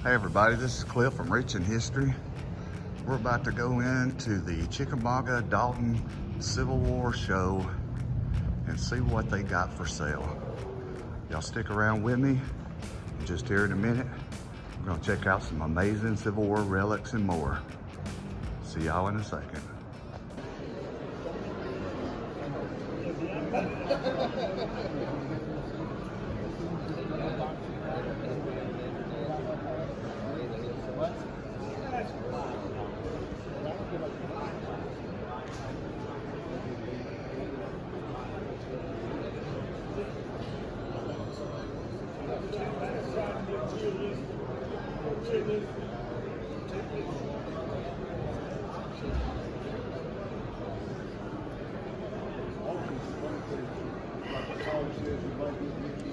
Hey everybody, this is Cliff from Rich in History. We're about to go into the Chickamauga Dalton Civil War show and see what they got for sale. Y'all stick around with me. Just here in a minute, we're gonna check out some amazing Civil War relics and more. See y'all in a second.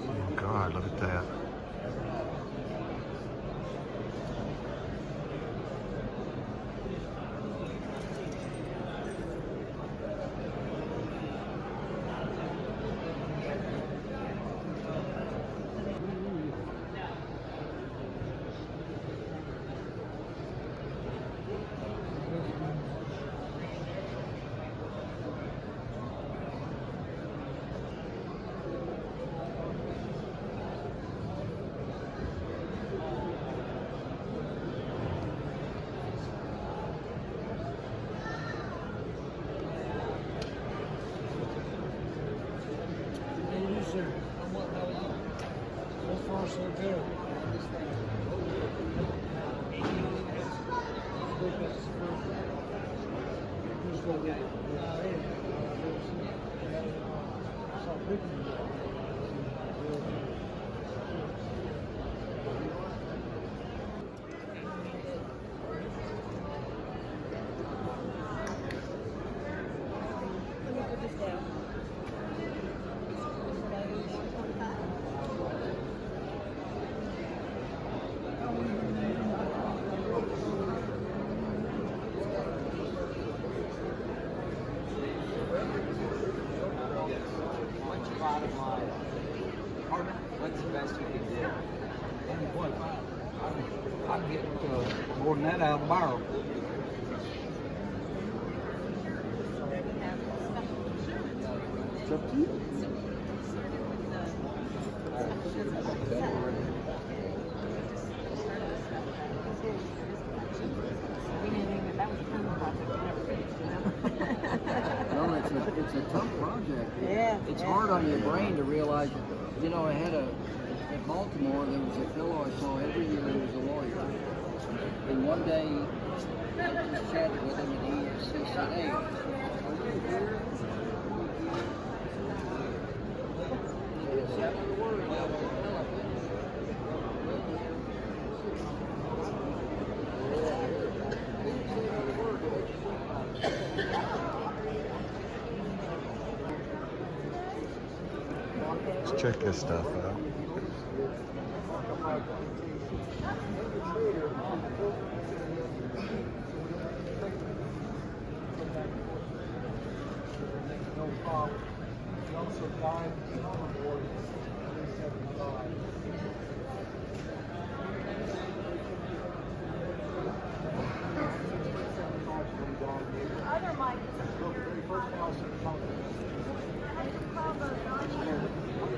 Oh God, look at that. What's the best you can do? I can get more than that out of the barrel. It's up to you. No, it's a tough project. Yeah. It's hard on your brain to realize, you know, I had at Baltimore, there was a fellow I saw every year who was a lawyer. And one day, I just chatted with him and he said, hey, are you here? It's 7 words out of the telephone. Let's check this stuff out. Other mic.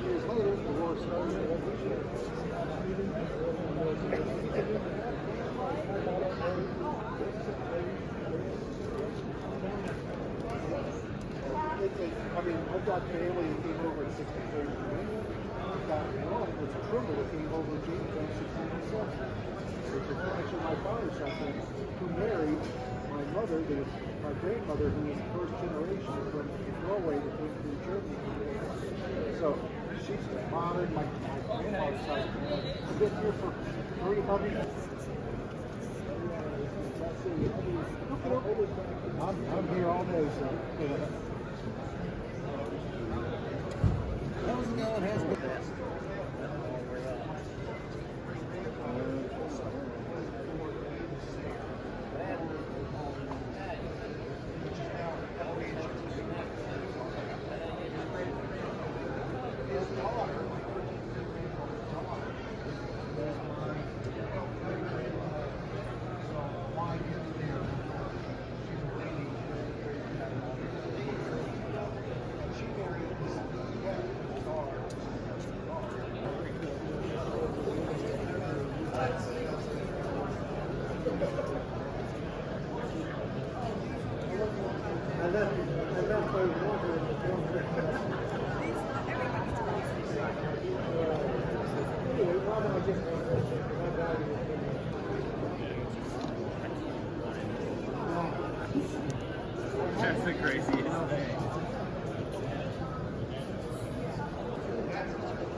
Years later, the war started. I mean, I've got family that came over in 63. I've got one that's a Trimble that came over in Jamestown in 67. It's a connection my father something who married my mother, my grandmother, who was the first generation from Norway that came through Germany. So she's modern, my grandmother's side. I've been here for 300 years. I'm here all day, so how's it going? How's it going? That's the craziest thing.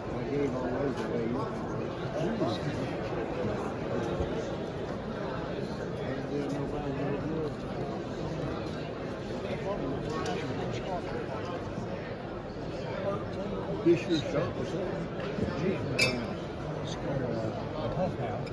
I gave all those away. This year's sharp was a tough house.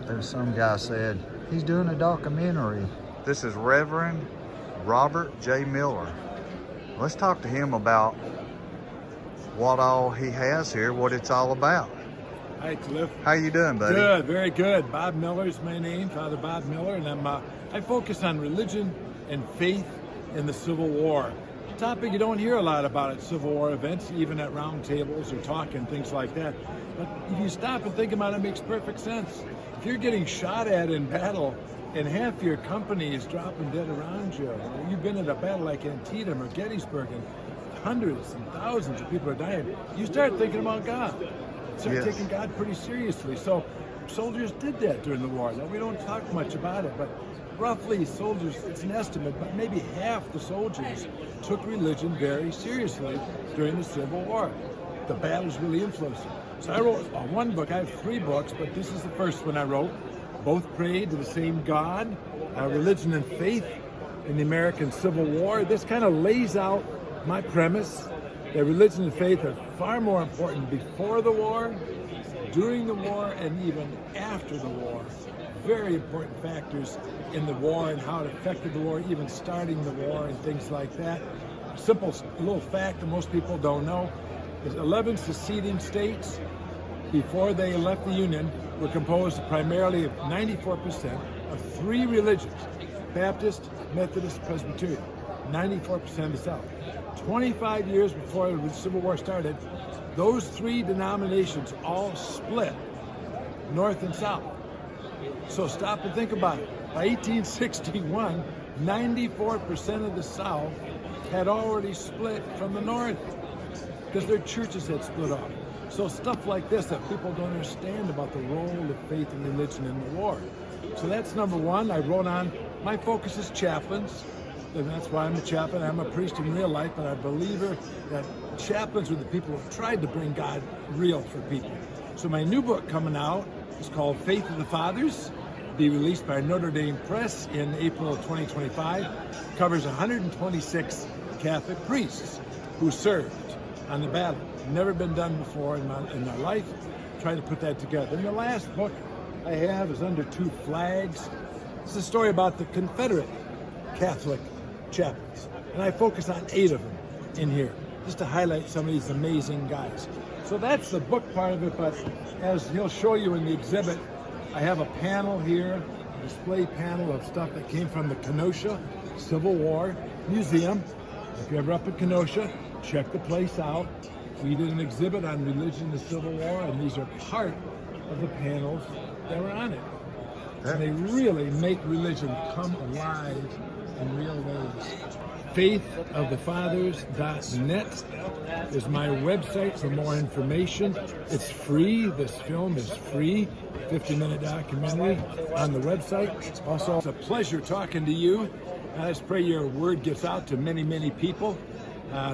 There's some guy said he's doing a documentary. This is Reverend Robert J. Miller. Let's talk to him about what all he has here, what it's all about. Hi, Cliff. How you doing, buddy? Good, very good. Bob Miller's my name, Father Bob Miller, and I focus on religion and faith in the Civil War. A topic you don't hear a lot about at Civil War events, even at round tables or talking, things like that. But if you stop and think about it, it makes perfect sense. If you're getting shot at in battle and half your company is dropping dead around you, you've been at a battle like Antietam or Gettysburg and hundreds and thousands of people are dying, you start thinking about God. Start taking God pretty seriously. So soldiers did that during the war. Now, we don't talk much about it, but roughly soldiers, it's an estimate, but maybe half the soldiers took religion very seriously during the Civil War. The battles really influenced it. So I wrote one book. I have 3 books, but this is the first one I wrote. Both prayed to the same God, religion and faith in the American Civil War. This kind of lays out my premise that religion and faith are far more important before the war, during the war, and even after the war. Very important factors in the war and how it affected the war, even starting the war and things like that. Simple little fact that most people don't know is 11 seceding states before they left the Union were composed primarily of 94% of three religions: Baptist, Methodist, Presbyterian. 94% of the South. 25 years before the Civil War started, those three denominations all split north and south. So stop and think about it. By 1861, 94% of the South had already split from the North because their churches had split off. So stuff like this that people don't understand about the role of faith and religion in the war. So that's number one. I wrote on, my focus is chaplains, and that's why I'm a chaplain. I'm a priest in real life, but I'm a believer that chaplains are the people who have tried to bring God real for people. So my new book coming out is called Faith of the Fathers, be released by Notre Dame Press in April of 2025. Covers 126 Catholic priests who served on the battle. Never been done before in my life. Trying to put that together. And the last book I have is Under Two Flags. It's a story about the Confederate Catholic chaplains, and I focus on 8 of them in here, just to highlight some of these amazing guys. So that's the book part of it, but as he'll show you in the exhibit, I have a panel here, a display panel of stuff that came from the Kenosha Civil War Museum. If you're ever up in Kenosha, check the place out. We did an exhibit on religion in the Civil War, and these are part of the panels that were on it. And they really make religion come alive in real ways. Faithofthefathers.net is my website for more information. It's free. This film is free. 50-minute documentary on the website. Also, it's a pleasure talking to you. I just pray your word gets out to many, many people.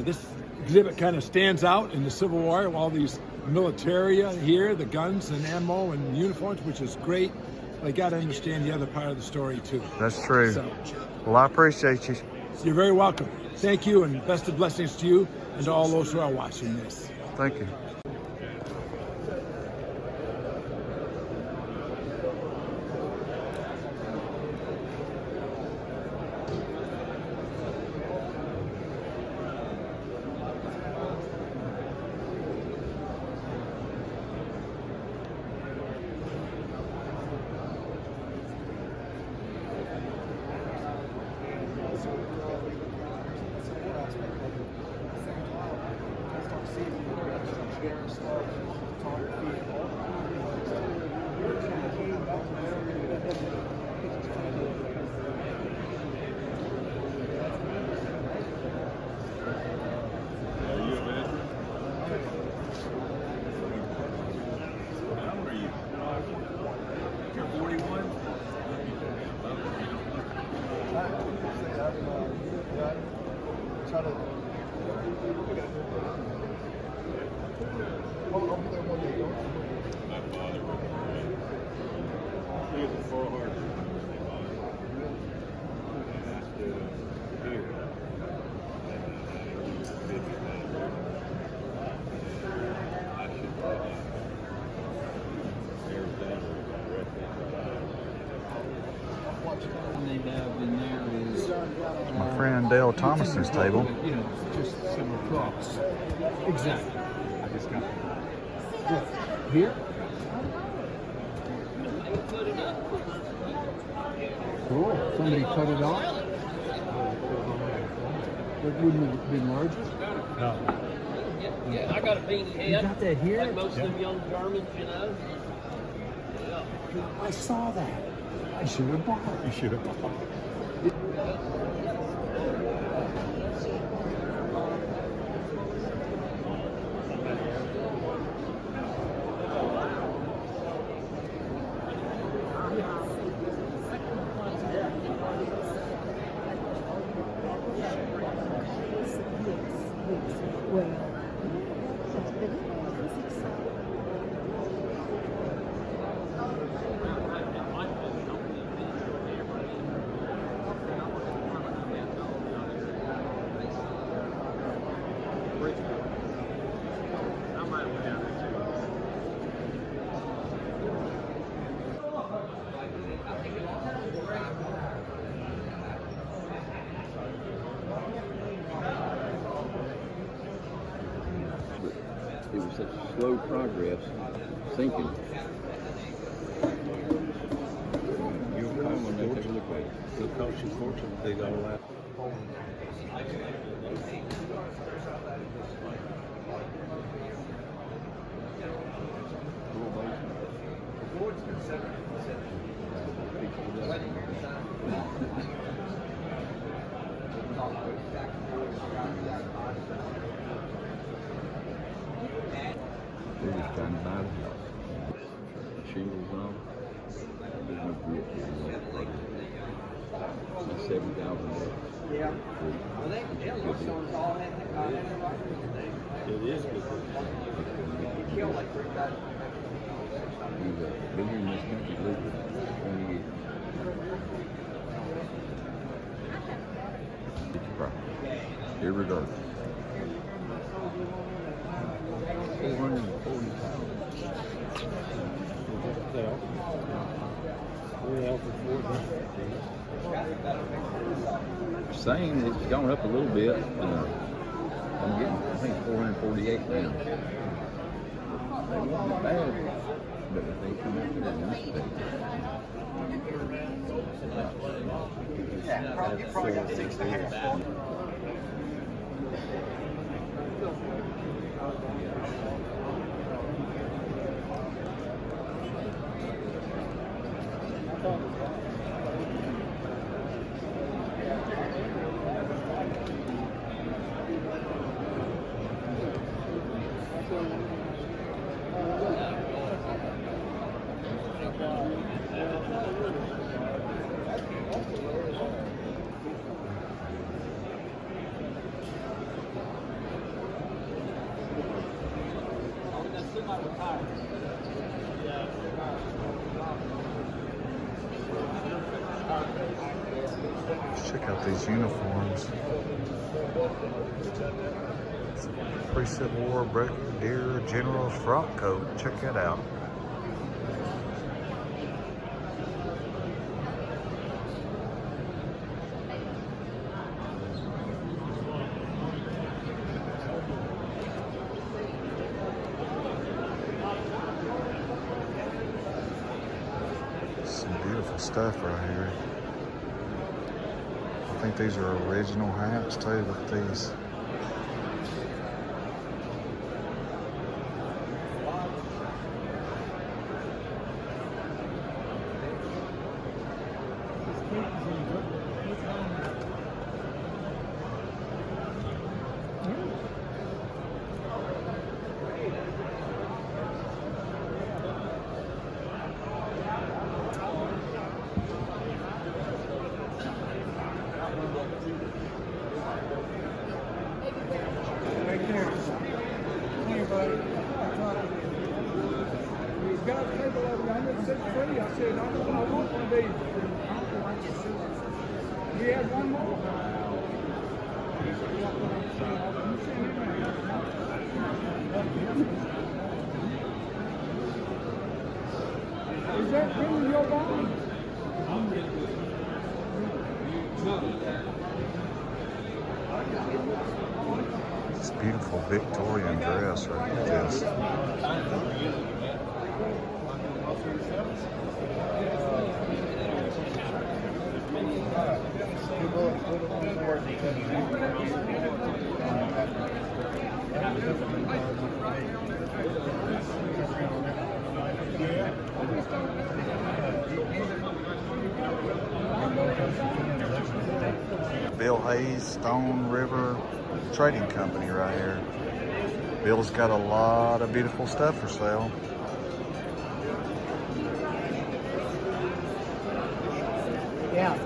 This exhibit kind of stands out in the Civil War. All these military here, the guns and ammo and uniforms, which is great. But I got to understand the other part of the story too. That's true. So, well, I appreciate you. you're very welcome. Thank you, and best of blessings to you and to all those who are watching this. Thank you. My friend Dale Thomason's table. You know, just some across. Exactly. I just got Here? Cool. Somebody cut it off? It wouldn't have been larger? No. Yeah, I got a beanie head. You got that here? Like most of them young Germans, you know. I saw that. I should have bought it. You should have. it was such slow progress, sinking. You'll come when they take a look at it. It'll cost you a fortune to dig all that. They're just trying to buy the house. The shingles on. There's no grit here. That's $7,000. Yeah. Well, they all had It is good. kill like 3,000. We've been here in this country legally 20 years. Get your property. Irregardless. 440,000. Saying it's gone up a little bit. I'm getting, I think, 448 now. They won't be bad, but if they come after that mistake. Check out these uniforms. Pre-Civil War Brigadier General's frock coat. Check that out. Some beautiful stuff right here. I think these are original hats too. Look at these. Is that really your body? This beautiful Victorian dress right at this. Bill Hayes, Stone River Trading Company right here. Bill's got a lot of beautiful stuff for sale. Yeah.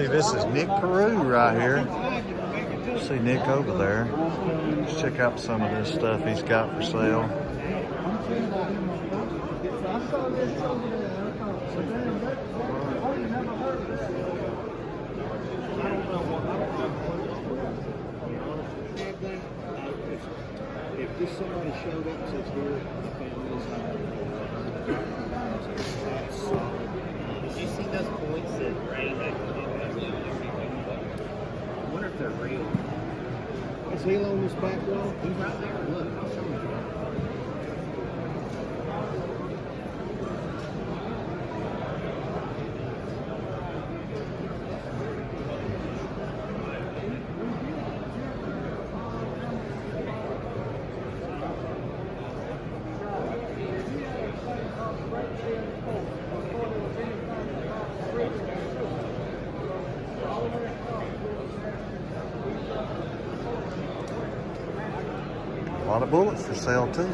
this is Nick Carew right here. See Nick over there. Let's check out some of this stuff he's got for sale. If this somebody showed up and says here, family is that's solid. Did you see those points that Ray had? I wonder if they're real. Is he on this back wall? He's right there. Look, I'll show you. A lot of bullets for sale too.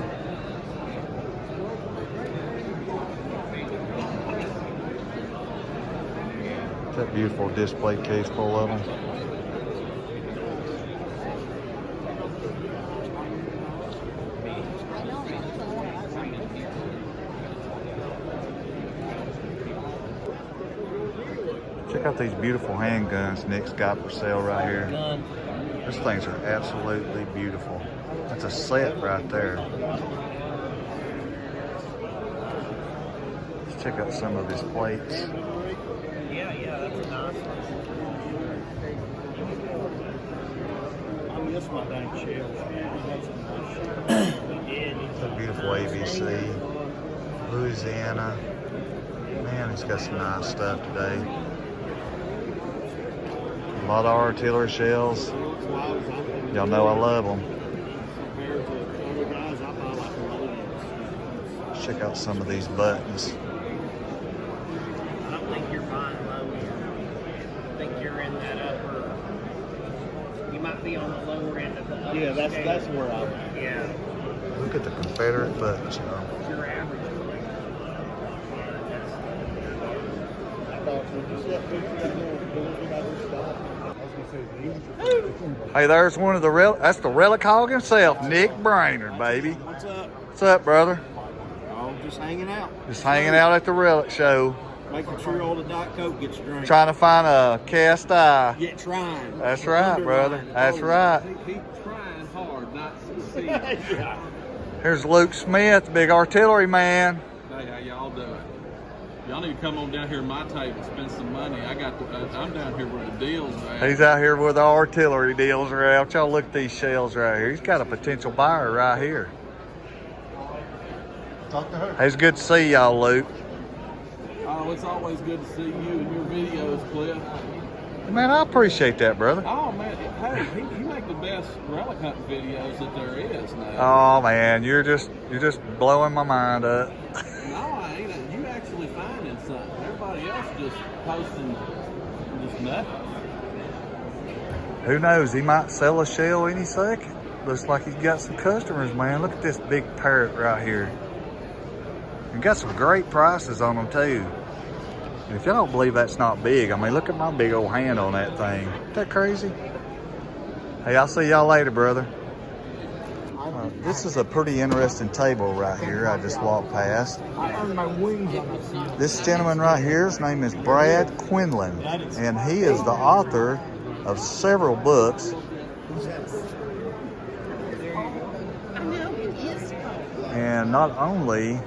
That beautiful display case full of them. Check out these beautiful handguns Nick's got for sale right here. These things are absolutely beautiful. That's a set right there. Let's check out some of his plates. Yeah, that's a nice one. I miss my dang shells. It's a beautiful ABC. Louisiana. Man, he's got some nice stuff today. A lot of artillery shells. Y'all know I love them. Check out some of these buttons. I don't think you're buying low end. I think you're in that upper. You might be on the lower end of the upper scale. That's where I'm. Yeah, Look at the Confederate buttons, y'all. your average. Hey, there's one of the that's the relic hog himself, Nick Brainerd, baby. What's up? What's up, brother? Oh, just hanging out. Just hanging out at the relic show, Making sure all the Diet Coke gets drank. trying to find a cast eye. Get trying. That's right, brother. That's right. He's trying hard not to succeed. Yeah. Here's Luke Smith, big artillery man. Hey, how y'all doing? Y'all need to come on down here to my table and spend some money. I'm down here where the deals are at. He's out here where the artillery deals are out. Y'all look at these shells right here. He's got a potential buyer right here. Talk to her. Hey, it's good to see y'all, Luke. Oh, it's always good to see you and your videos, Cliff. Man, I appreciate that, brother. Oh, man. Hey, you make the best relic hunting videos that there is now. Oh man, you're just blowing my mind up. No, I ain't. You actually finding something. Everybody else just posting just nothing. Who knows? He might sell a shell any second. Looks like he's got some customers, man. Look at this big parrot right here. And got some great prices on them too. And if y'all don't believe that's not big, I mean, look at my big old hand on that thing. Isn't that crazy? Hey, I'll see y'all later, brother. This is a pretty interesting table right here I just walked past. I earned my wings on this. This gentleman right here, his name is Brad Quinlan, and he is the author of several books. And not only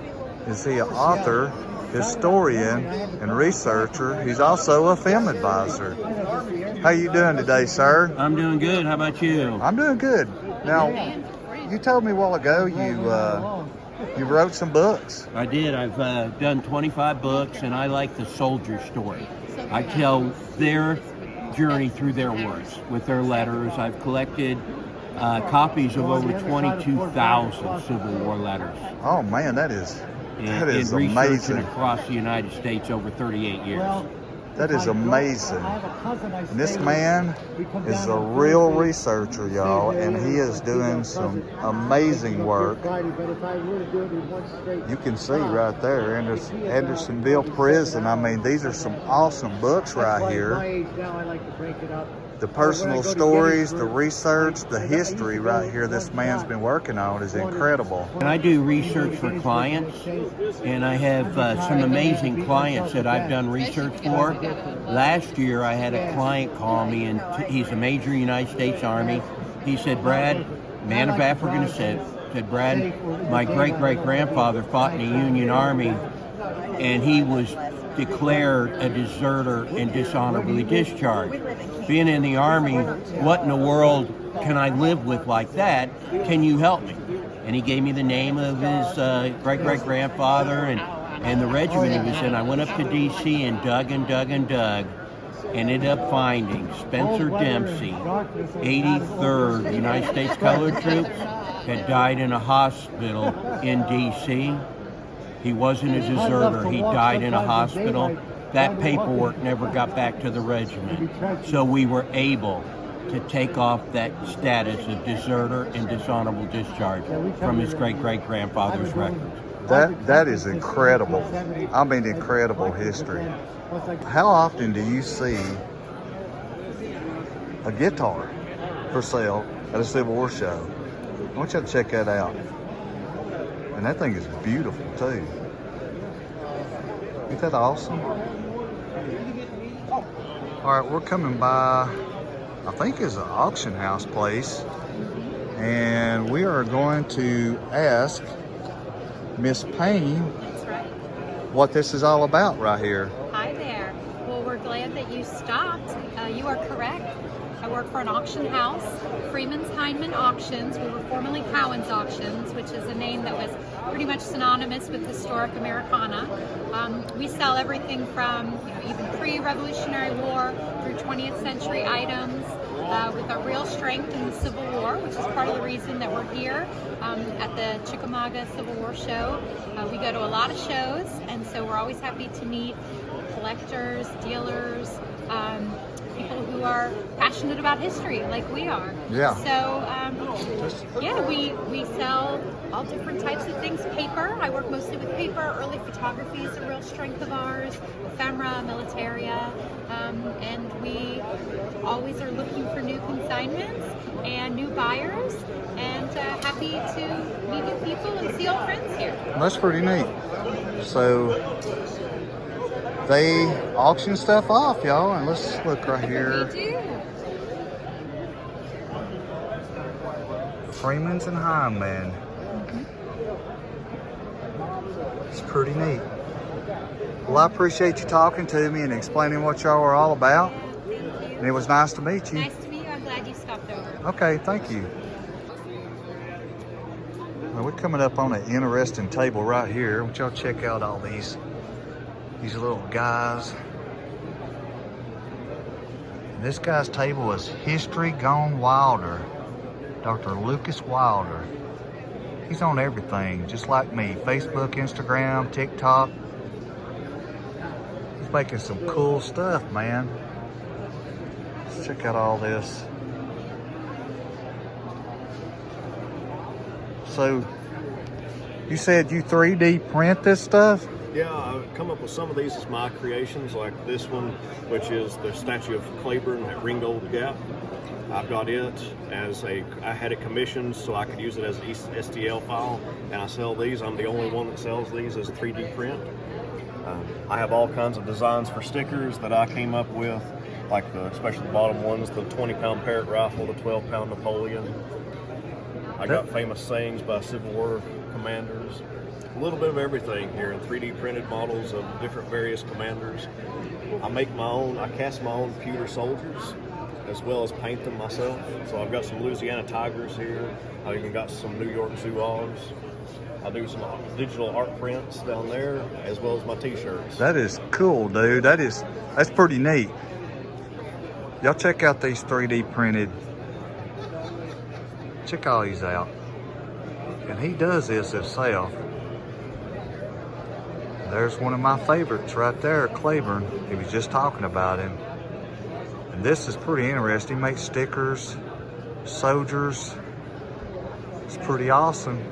is he an author, historian, and researcher, he's also a film advisor. How you doing today, sir? I'm doing good. How about you? I'm doing good. Now, you told me a while ago you wrote some books. I did. I've done 25 books, and I like the soldier story. I tell their journey through their words with their letters. I've collected copies of over 22,000 Civil War letters. Oh man, that is in researching amazing. across the United States over 38 years. That is amazing. I have a cousin I And this stay with. man We come is down a on real Thursday, researcher, y'all, stay and there, he is I see doing my some cousin. amazing He's up work. here Friday, but if I were to do it in one straight You can see time, right there, Andersonville Prison. I mean, these are some awesome books that's right why at here. my age now, I like to break it up. The Or when I personal go to stories, the Gettysburg, research, the I used to history go right here this one man's shot, been working on is 200, incredible. And I do research for clients, and I have some amazing clients that I've done research for. Last year, I had a client call me, and he's a major United States Army. He said, Brad, man of African descent, said, Brad, my great-great-grandfather fought in the Union Army, and he was declared a deserter and dishonorably discharged. Being in the Army, what in the world can I live with like that? Can you help me? And he gave me the name of his great-great-grandfather and the regiment he was in. I went up to D.C. and dug and dug and dug, and ended up finding Spencer Dempsey, 83rd United States Colored Troops, had died in a hospital in D.C. He wasn't a deserter. He died in a hospital. That paperwork never got back to the regiment. So we were able to take off that status of deserter and dishonorable discharge from his great-great-grandfather's records. That is incredible. I mean, incredible history. How often do you see a guitar for sale at a Civil War show? I want you to check that out. And that thing is beautiful too. Isn't that awesome? All right, we're coming by, I think it's an auction house place. And we are going to ask Miss Payne what this is all about right here. Hi there. Well, we're glad that you stopped. You are correct. I work for an auction house, Freeman's Heinemann Auctions. We were formerly Cowan's Auctions, which is a name that was pretty much synonymous with historic Americana. We sell everything from even pre-Revolutionary War through 20th century items with a real strength in the Civil War, which is part of the reason that we're here at the Chickamauga Civil War Show. We go to a lot of shows, and so we're always happy to meet collectors, dealers, people who are passionate about history like we are. Yeah. So, yeah, we sell all different types of things. Paper, I work mostly with paper. Early photography is a real strength of ours. Ephemera, militaria, and we always are looking for new consignments and new buyers, and happy to meet new people and see old friends here. That's pretty neat. So they auction stuff off, y'all, and let's look right here. We do. Freeman's and Heinemann. It's pretty neat. Well, I appreciate you talking to me and explaining what y'all are all about. Thank you. And it was nice to meet you. Nice to meet you. I'm glad you stopped over. Okay, thank you. Well, we're coming up on an interesting table right here. I want y'all to check out all these little guys. And this guy's table is History Gone Wilder. Dr. Lucas Wilder. He's on everything, just like me. Facebook, Instagram, TikTok. He's making some cool stuff, man. Let's check out all this. So, you said you 3D print this stuff? Yeah, I've come up with some of these as my creations, like this one, which is the statue of Claiborne at Ringgold Gap. I've got it as I had it commissioned so I could use it as an STL file, and I sell these. I'm the only one that sells these as a 3D print. I have all kinds of designs for stickers that I came up with, like especially the bottom ones, the 20-pound Parrott rifle, the 12-pound Napoleon. I got famous sayings by Civil War commanders. A little bit of everything here, and 3D printed models of different various commanders. I make my own, I cast my own pewter soldiers, as well as paint them myself. So I've got some Louisiana Tigers here. I even got some New York Zoo Hogs. I do some digital art prints down there, as well as my t-shirts. That is cool, dude. That's pretty neat. Y'all check out these 3D printed. Check all these out. And he does this himself. There's one of my favorites right there, Claiborne. He was just talking about him. And this is pretty interesting. He makes stickers, soldiers. It's pretty awesome.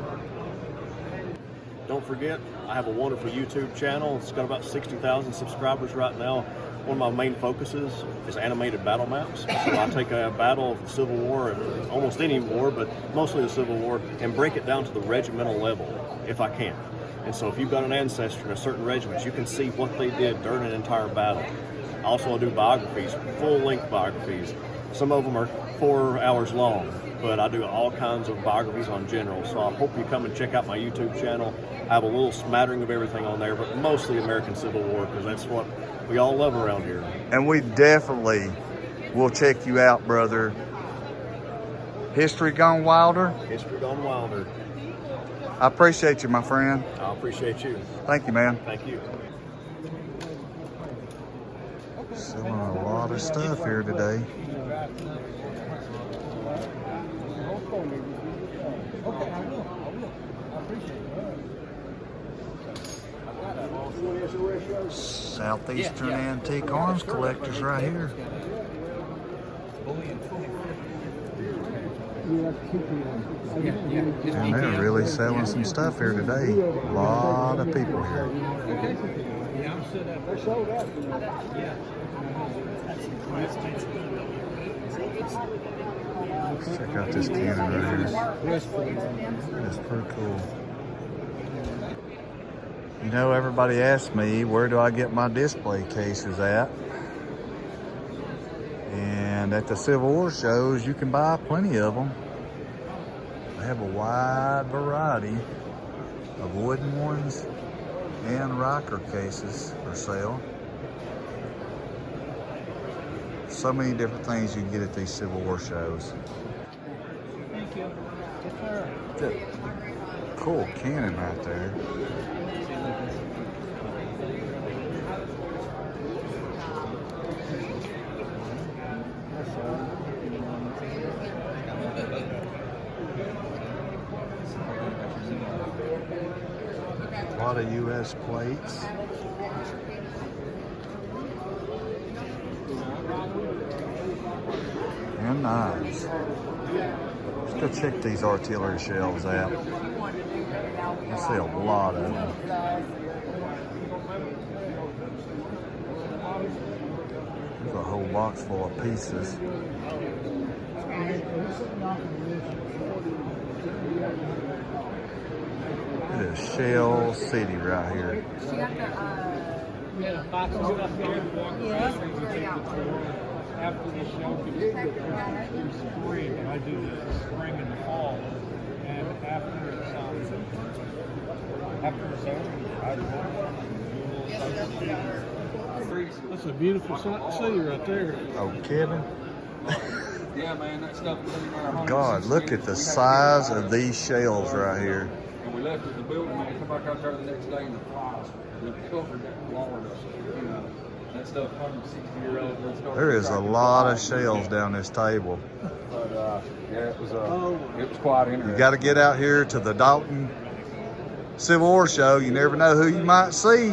Don't forget, I have a wonderful YouTube channel. It's got about 60,000 subscribers right now. One of my main focuses is animated battle maps. So I take a battle of the Civil War, and almost any war, but mostly the Civil War, and break it down to the regimental level, if I can. And so if you've got an ancestor in a certain regiment, you can see what they did during an entire battle. Also, I do biographies, full-length biographies. Some of them are 4 hours long, but I do all kinds of biographies on generals. So I hope you come and check out my YouTube channel. I have a little smattering of everything on there, but mostly American Civil War, because that's what we all love around here. And we definitely will check you out, brother. History Gone Wilder? History Gone Wilder. I appreciate you, my friend. I appreciate you. Thank you, man. Thank you. Selling a lot of stuff here today. Southeastern antique arms collectors right here. And they're really selling some stuff here today. A lot of people here. Let's check out this cannon right here. It's pretty cool. You know, everybody asks me, where do I get my display cases at? And at the Civil War shows, you can buy plenty of them. They have a wide variety of wooden ones and rocker cases for sale. So many different things you can get at these Civil War shows. Thank you. Yes, sir. Good. Cool cannon right there. A lot of U.S. plates. And knives. Let's go check these artillery shells out. I see a lot of them. There's a whole box full of pieces. It is Shell City right here. After the show, through spring, I do the spring and the fall, and after it's that's a beautiful city right there. Oh, Kevin. Yeah, man, that stuff was in there. God, look at the size of these shells right here. And we left at the building, man, come back out there the next day and the flies, we covered that Florida, you know. That stuff, 160-year-old. There is a lot of shells down this table. But yeah, it was quite interesting. You got to get out here to the Dalton Civil War show. You never know who you might see.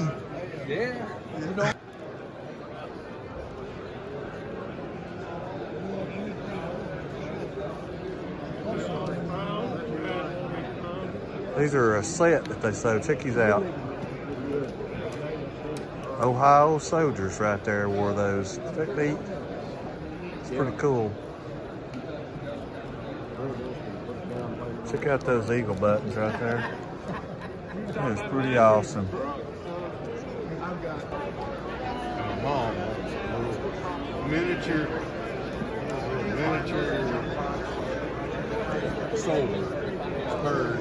Yeah, you know. These are a set that they sell. Check these out. Ohio soldiers right there wore those. Is that neat? It's pretty cool. Check out those eagle buttons right there. It's pretty awesome. Mom, miniature soldier spurs.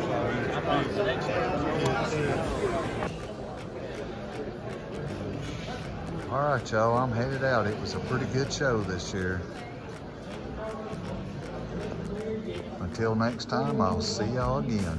All right, y'all, I'm headed out. It was a pretty good show this year. Until next time, I'll see y'all again.